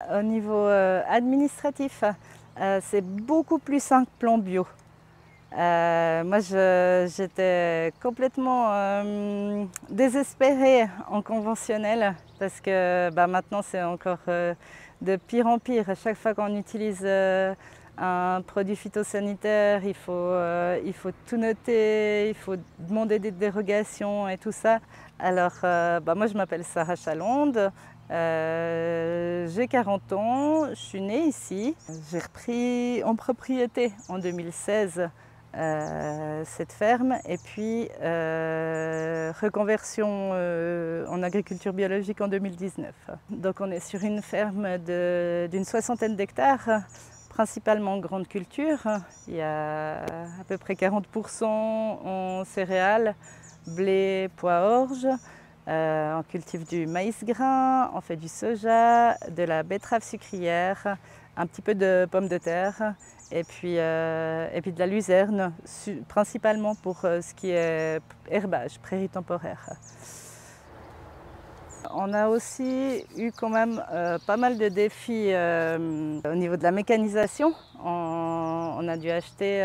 Au niveau administratif, c'est beaucoup plus simple en bio. Moi, j'étais complètement désespérée en conventionnel parce que maintenant, c'est encore de pire en pire. À chaque fois qu'on utilise un produit phytosanitaire, il faut tout noter, il faut demander des dérogations et tout ça. Alors, moi, je m'appelle Sarah Chalonde. J'ai 40 ans, je suis née ici. J'ai repris en propriété en 2016 cette ferme et puis reconversion en agriculture biologique en 2019. Donc on est sur une ferme d'une soixantaine d'hectares, principalement grande culture. Il y a à peu près 40% en céréales, blé, pois, orge. On cultive du maïs grain, on fait du soja, de la betterave sucrière, un petit peu de pommes de terre et puis de la luzerne, principalement pour ce qui est herbage, prairie temporaire. On a aussi eu quand même pas mal de défis au niveau de la mécanisation. On a dû acheter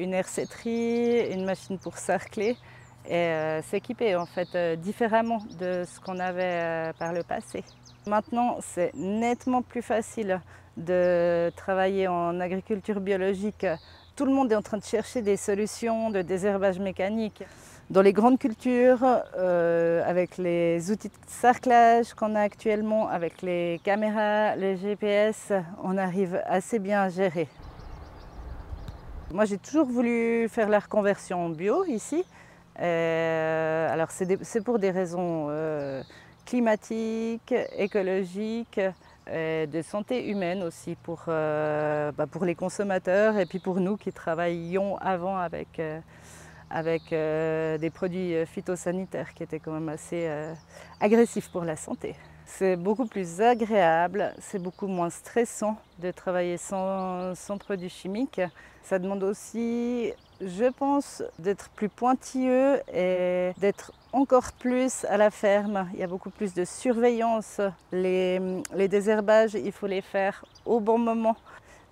une hersetterie, une machine pour sarcler et s'équiper en fait différemment de ce qu'on avait par le passé. Maintenant, c'est nettement plus facile de travailler en agriculture biologique. Tout le monde est en train de chercher des solutions de désherbage mécanique. Dans les grandes cultures, avec les outils de sarclage qu'on a actuellement, avec les caméras, les GPS, on arrive assez bien à gérer. Moi, j'ai toujours voulu faire la reconversion en bio ici. Alors, c'est pour des raisons climatiques, écologiques, de santé humaine aussi pour les consommateurs et puis pour nous qui travaillions avant avec des produits phytosanitaires qui étaient quand même assez agressifs pour la santé. C'est beaucoup plus agréable, c'est beaucoup moins stressant de travailler sans produits chimiques. Ça demande aussi, je pense, d'être plus pointilleux et d'être encore plus à la ferme. Il y a beaucoup plus de surveillance. Les désherbages, il faut les faire au bon moment.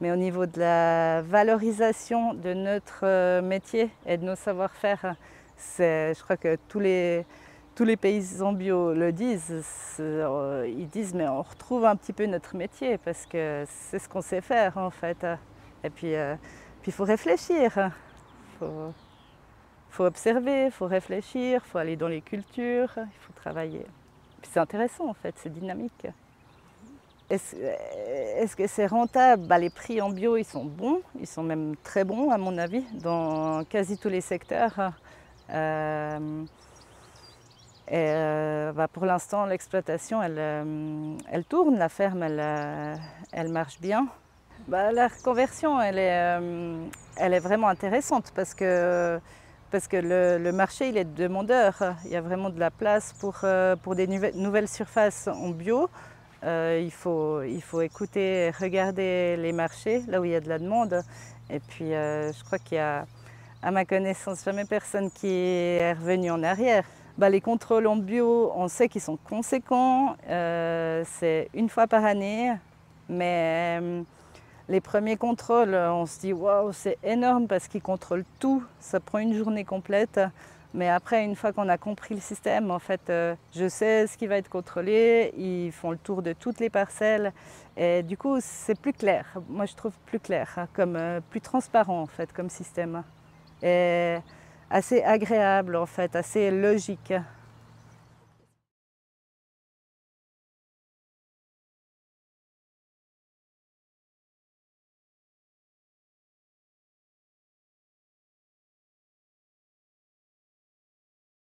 Mais au niveau de la valorisation de notre métier et de nos savoir-faire, je crois que tous les paysans bio le disent. Ils disent mais on retrouve un petit peu notre métier parce que c'est ce qu'on sait faire en fait. Et puis il faut réfléchir, faut observer, il faut réfléchir, il faut aller dans les cultures, il faut travailler. Puis c'est intéressant en fait, c'est dynamique. Est-ce que c'est rentable? Les prix en bio, ils sont bons, ils sont même très bons à mon avis, dans quasi tous les secteurs. Pour l'instant, l'exploitation, elle tourne, la ferme, elle marche bien. La reconversion, elle est vraiment intéressante parce que le marché, il est demandeur. Il y a vraiment de la place pour des nouvelles surfaces en bio. Il faut écouter, regarder les marchés, là où il y a de la demande. Et puis, je crois qu'il y a, à ma connaissance, jamais personne qui est revenu en arrière. Les contrôles en bio, on sait qu'ils sont conséquents. C'est une fois par année. Mais les premiers contrôles, on se dit « waouh, c'est énorme » parce qu'ils contrôlent tout. Ça prend une journée complète. Mais après, une fois qu'on a compris le système, en fait, je sais ce qui va être contrôlé. Ils font le tour de toutes les parcelles. Et du coup, c'est plus clair. Moi, je trouve plus clair, plus transparent, en fait, comme système. Et assez agréable, en fait, assez logique.